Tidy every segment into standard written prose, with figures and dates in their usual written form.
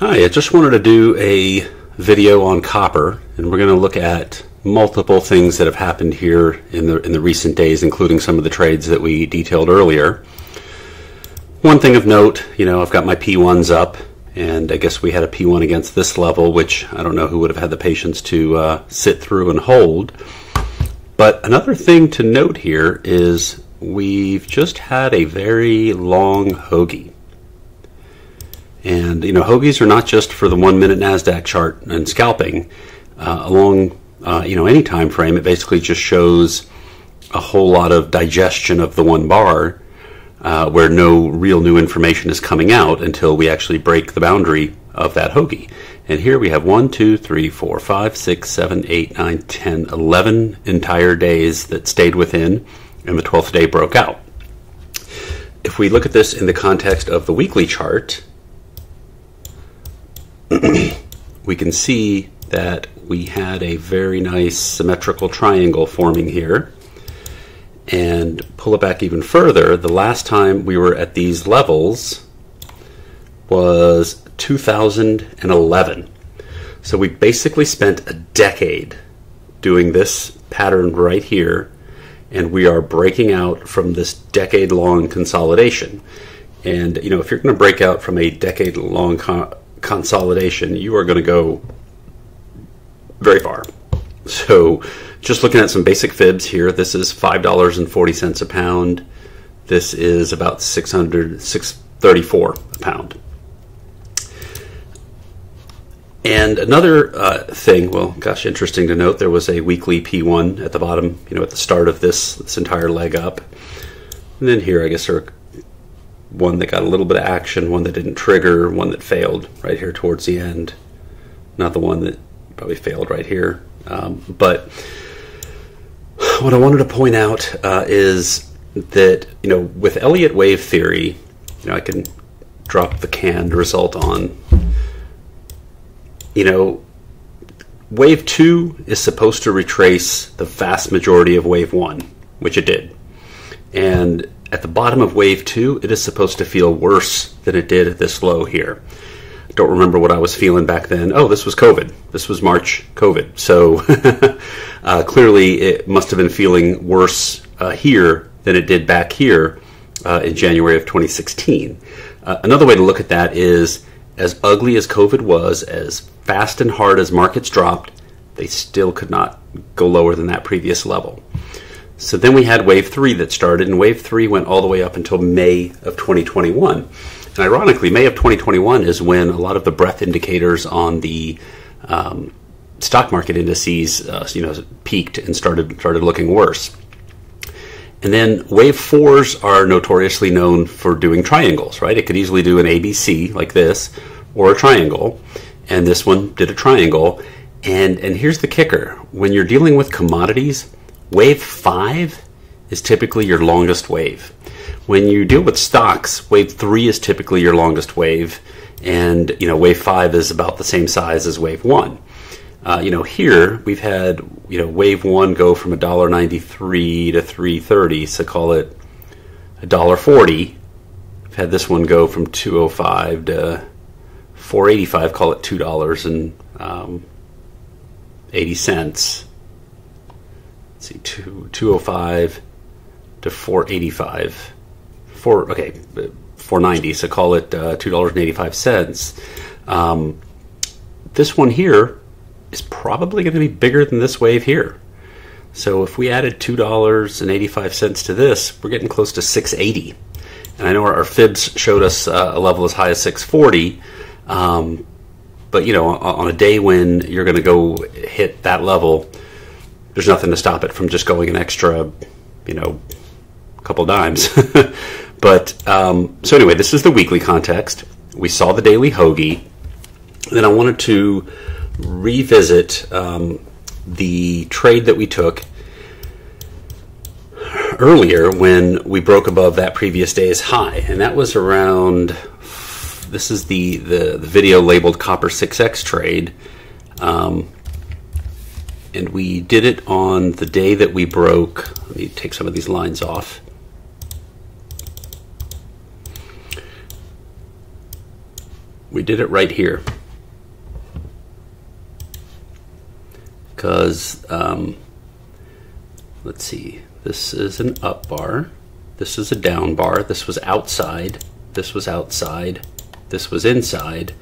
Hi, I just wanted to do a video on copper, and we're going to look at multiple things that have happened here in the recent days, including some of the trades that we detailed earlier. One thing of note, I've got my P1s up, and I guess we had a P1 against this level, which I don't know who would have had the patience to sit through and hold. But another thing to note here is we've just had a very long hoagie. And, hoagies are not just for the 1 minute NASDAQ chart and scalping. Along, any time frame, it basically just shows a whole lot of digestion of the one bar where no real new information is coming out until we actually break the boundary of that hoagie. And here we have 1, 2, 3, 4, 5, 6, 7, 8, 9, 10, 11 entire days that stayed within, and the 12th day broke out. If we look at this in the context of the weekly chart, we can see that we had a very nice symmetrical triangle forming here. And pull it back even further, the last time we were at these levels was 2011. So we basically spent a decade doing this pattern right here, and we are breaking out from this decade-long consolidation. And if you're going to break out from a decade-long consolidation, you are going to go very far. So just looking at some basic fibs here, this is $5.40 a pound. This is about $634 a pound. And another thing, well, gosh, interesting to note, there was a weekly P1 at the bottom, at the start of this entire leg up. And then here, I guess, there are one that got a little bit of action, one that didn't trigger, one that failed right here towards the end. Not the one that probably failed right here. But what I wanted to point out is that, with Elliott wave theory, I can drop the canned result on. Wave 2 is supposed to retrace the vast majority of wave 1, which it did. And at the bottom of wave 2, it is supposed to feel worse than it did at this low here. Don't remember what I was feeling back then. Oh, this was COVID. This was March COVID. So clearly it must have been feeling worse here than it did back here in January of 2016. Another way to look at that is, as ugly as COVID was, as fast and hard as markets dropped, they still could not go lower than that previous level. So then we had wave 3 that started, and wave 3 went all the way up until May of 2021. And ironically, May of 2021 is when a lot of the breadth indicators on the stock market indices, peaked and started looking worse. And then wave 4s are notoriously known for doing triangles, right? It could easily do an ABC like this, or a triangle. And this one did a triangle. And here's the kicker. When you're dealing with commodities, wave 5 is typically your longest wave. When you deal with stocks, wave 3 is typically your longest wave, and wave 5 is about the same size as wave 1. Here we've had wave 1 go from $1.93 to $3.30, so call it $1.40. We've had this one go from $2.05 to $4.85, call it $2.80. Let's see, 205 to 485. 490, so call it $2.85. This one here is probably going to be bigger than this wave here. So if we added $2.85 to this, we're getting close to 680. And I know our fibs showed us a level as high as 640. But on a day when you're going to go hit that level, there's nothing to stop it from just going an extra, couple dimes. But so anyway, this is the weekly context. We saw the daily hoagie. Then I wanted to revisit the trade that we took earlier when we broke above that previous day's high, and that was around. This is the video labeled Copper 6X trade. And we did it on the day that we broke. Let me take some of these lines off. we did it right here. Because, let's see, this is an up bar, this is a down bar, this was outside, this was outside, this was inside,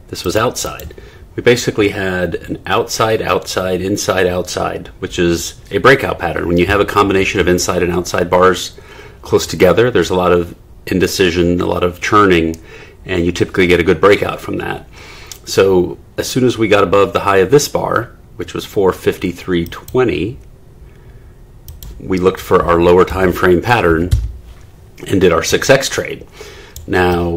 this was outside. We basically had an outside, outside, inside, outside, which is a breakout pattern. When you have a combination of inside and outside bars close together, there's a lot of indecision, a lot of churning, and you typically get a good breakout from that. So as soon as we got above the high of this bar, which was 453.20, we looked for our lower time frame pattern and did our 6x trade. Now,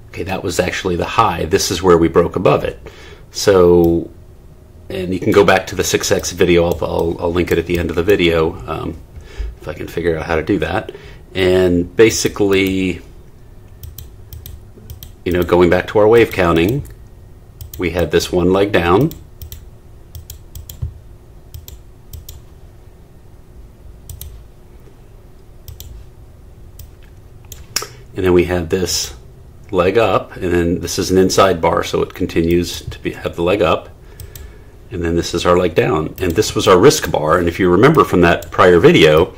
okay, that was actually the high. This is where we broke above it. So, and you can go back to the 6x video. I'll link it at the end of the video if I can figure out how to do that. And basically, you know, going back to our wave counting, we had this one leg down, and then we had this leg up, and then this is an inside bar, so it continues to have the leg up, and then this is our leg down, and this was our risk bar. And if you remember from that prior video,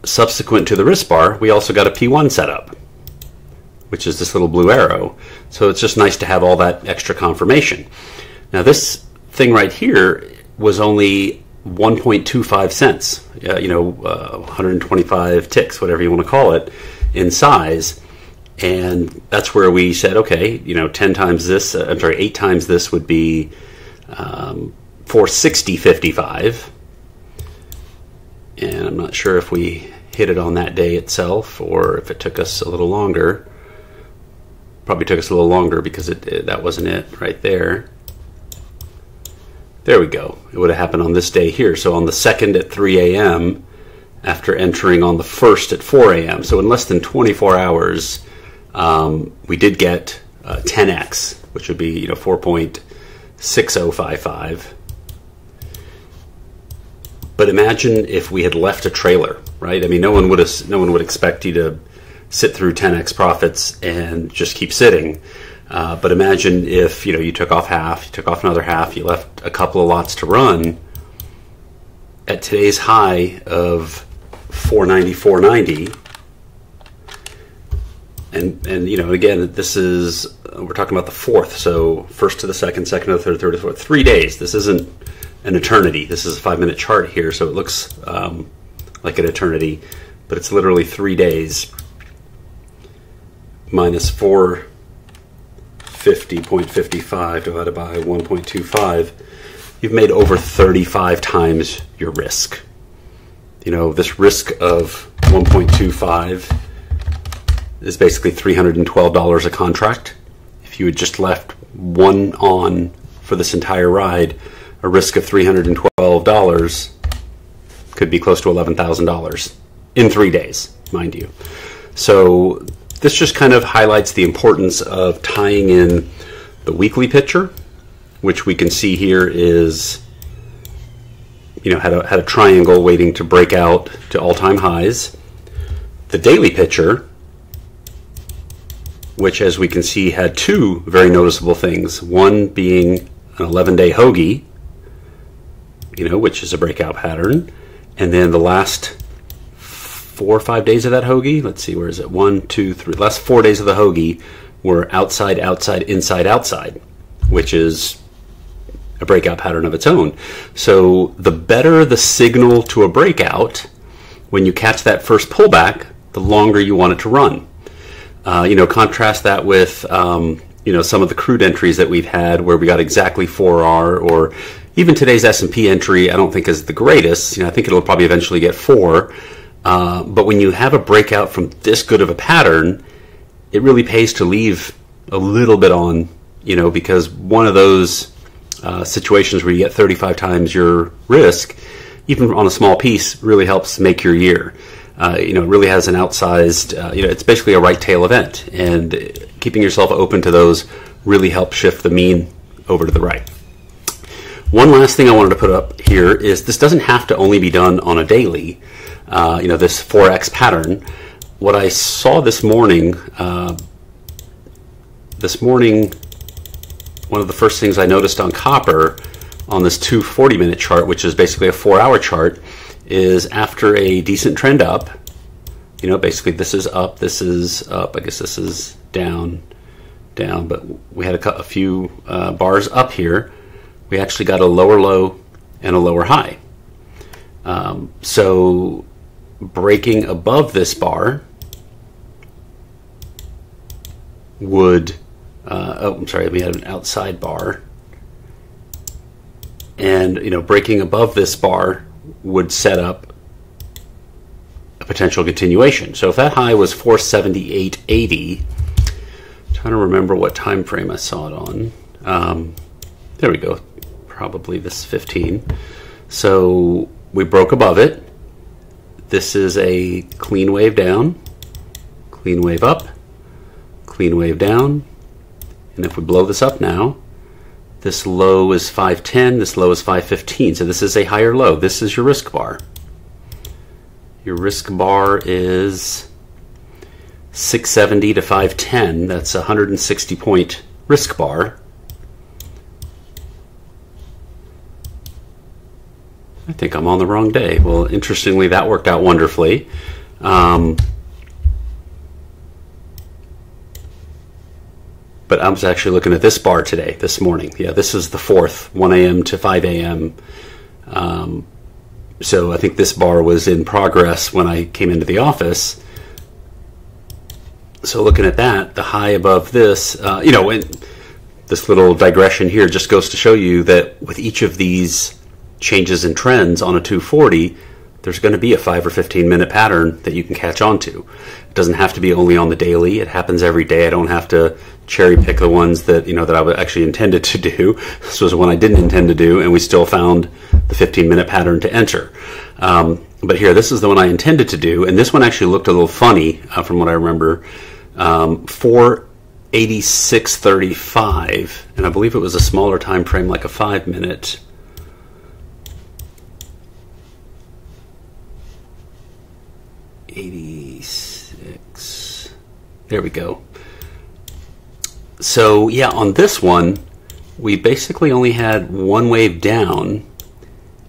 subsequent to the risk bar, we also got a P1 setup, which is this little blue arrow. So it's just nice to have all that extra confirmation. Now this thing right here was only 1.25 cents, 125 ticks, whatever you want to call it, in size. And that's where we said, okay, 10 times this, 8 times this would be 460.55. And I'm not sure if we hit it on that day itself or if it took us a little longer. Probably took us a little longer because that wasn't it right there. There we go. It would have happened on this day here. So on the 2nd at 3 a.m. after entering on the 1st at 4 a.m. So in less than 24 hours, we did get 10x, which would be 4.6055. But imagine if we had left a trailer, right? I mean, no one would expect you to sit through 10x profits and just keep sitting. But imagine if you took off half, you took off another half, you left a couple of lots to run. At today's high of 490.490, and again, this is, we're talking about the 4th, so 1st to the 2nd, 2nd to the 3rd, 3rd to the 4th, 3 days. This isn't an eternity. This is a 5-minute chart here, so it looks like an eternity, but it's literally 3 days minus 450.55 divided by 1.25. You've made over 35 times your risk. This risk of 1.25 is basically $312 a contract. If you had just left one on for this entire ride, a risk of $312 could be close to $11,000 in 3 days, mind you. So this just kind of highlights the importance of tying in the weekly picture, which we can see here is, had a triangle waiting to break out to all-time highs. The daily picture, which as we can see had two very noticeable things. One being an 11-day hoagie, which is a breakout pattern. And then the last 4 or 5 days of that hoagie, let's see, where is it? 1, 2, 3. Last 4 days of the hoagie were outside, outside, inside, outside, which is a breakout pattern of its own. So the better the signal to a breakout, when you catch that first pullback, the longer you want it to run. Contrast that with some of the crude entries that we've had where we got exactly 4R, or even today's S&P entry I don't think is the greatest. I think it'll probably eventually get 4. But when you have a breakout from this good of a pattern, it really pays to leave a little bit on, because one of those situations where you get 35 times your risk, even on a small piece, really helps make your year. It really has an outsized, it's basically a right tail event, and keeping yourself open to those really helps shift the mean over to the right. One last thing I wanted to put up here is this doesn't have to only be done on a daily. this 4x pattern. What I saw this morning, one of the first things I noticed on copper on this 240-minute chart, which is basically a 4-hour chart, is after a decent trend up, basically this is up, I guess this is down, but we had a few bars up here. We actually got a lower low and a lower high. So breaking above this bar would, we had an outside bar, and breaking above this bar would set up a potential continuation. So if that high was 478.80, trying to remember what time frame I saw it on. There we go, probably this 15. So we broke above it. This is a clean wave down, clean wave up, clean wave down, and if we blow this up now, this low is 510, this low is 515, so this is a higher low. This is your risk bar. Your risk bar is 670 to 510. That's a 160 point risk bar. I think I'm on the wrong day. Well, interestingly, that worked out wonderfully. But I was actually looking at this bar this morning. Yeah, this is the 4th, 1 a.m. to 5 a.m. So I think this bar was in progress when I came into the office. So looking at that, the high above this, and this little digression here just goes to show you that with each of these changes in trends on a 240, there's going to be a 5 or 15 minute pattern that you can catch on to. It doesn't have to be only on the daily. It happens every day. I don't have to cherry pick the ones that that I actually intended to do. This was one I didn't intend to do, and we still found the 15 minute pattern to enter. But here, this is the one I intended to do, and this one actually looked a little funny from what I remember. 486.35, and I believe it was a smaller time frame, like a 5 minute. $86. There we go. So yeah, on this one, we basically only had one wave down,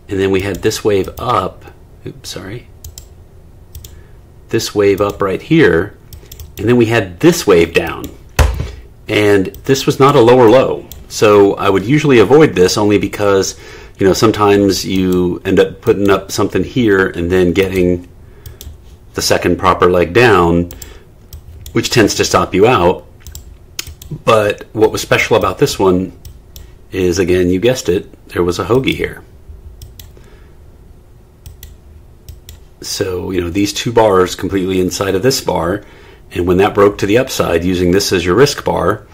and then we had this wave up. Oops, sorry. This wave up right here, and then we had this wave down. And this was not a lower low. So I would usually avoid this only because, sometimes you end up putting up something here and then getting the second proper leg down, which tends to stop you out. But what was special about this one is, again, you guessed it, there was a hoagie here. So, these two bars completely inside of this bar, and when that broke to the upside, using this as your risk bar,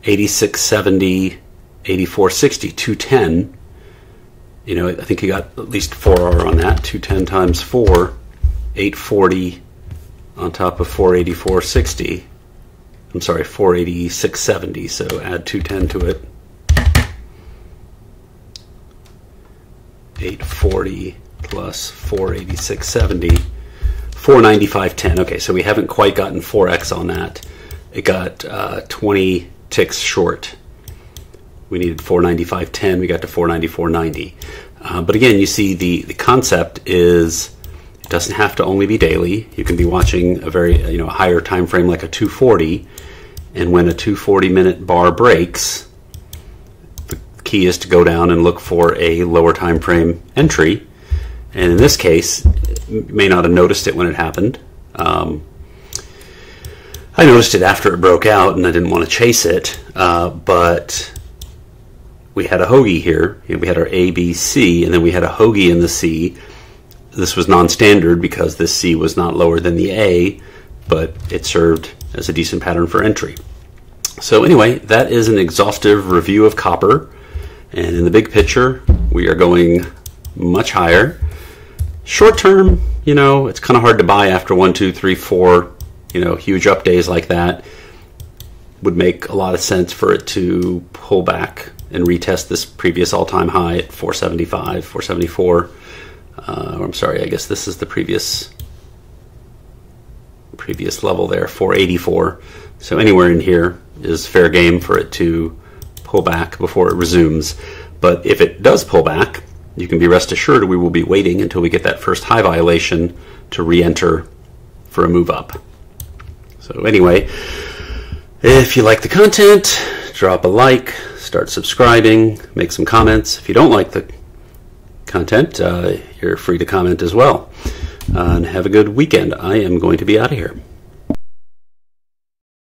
86.70, 84.60, 210, I think you got at least 4R on that, 210 times 4, 840 on top of 484.60. I'm sorry, 486.70, so add 210 to it. 840 plus 486.70, 495.10. Okay, so we haven't quite gotten 4x on that. It got 20 ticks short. We needed 495.10, we got to 494.90. But again, you see the concept is, it doesn't have to only be daily. You can be watching a very a higher time frame like a 240, and when a 240 minute bar breaks, the key is to go down and look for a lower time frame entry. And in this case, you may not have noticed it when it happened. I noticed it after it broke out, and I didn't want to chase it. But we had a hoagie here. We had our A, B, C, and then we had a hoagie in the C. This was non-standard because this C was not lower than the A, but it served as a decent pattern for entry. So anyway, that is an exhaustive review of copper. And in the big picture, we are going much higher. Short term, it's kind of hard to buy after 1, 2, 3, 4, huge up days like that. Would make a lot of sense for it to pull back and retest this previous all-time high at 475, 474. I'm sorry, I guess this is the previous level there, 484. So anywhere in here is fair game for it to pull back before it resumes. But if it does pull back, you can be rest assured we will be waiting until we get that first high violation to re-enter for a move up. So anyway, if you like the content, drop a like, start subscribing, make some comments. If you don't like the content, you're free to comment as well. And have a good weekend. I am going to be out of here.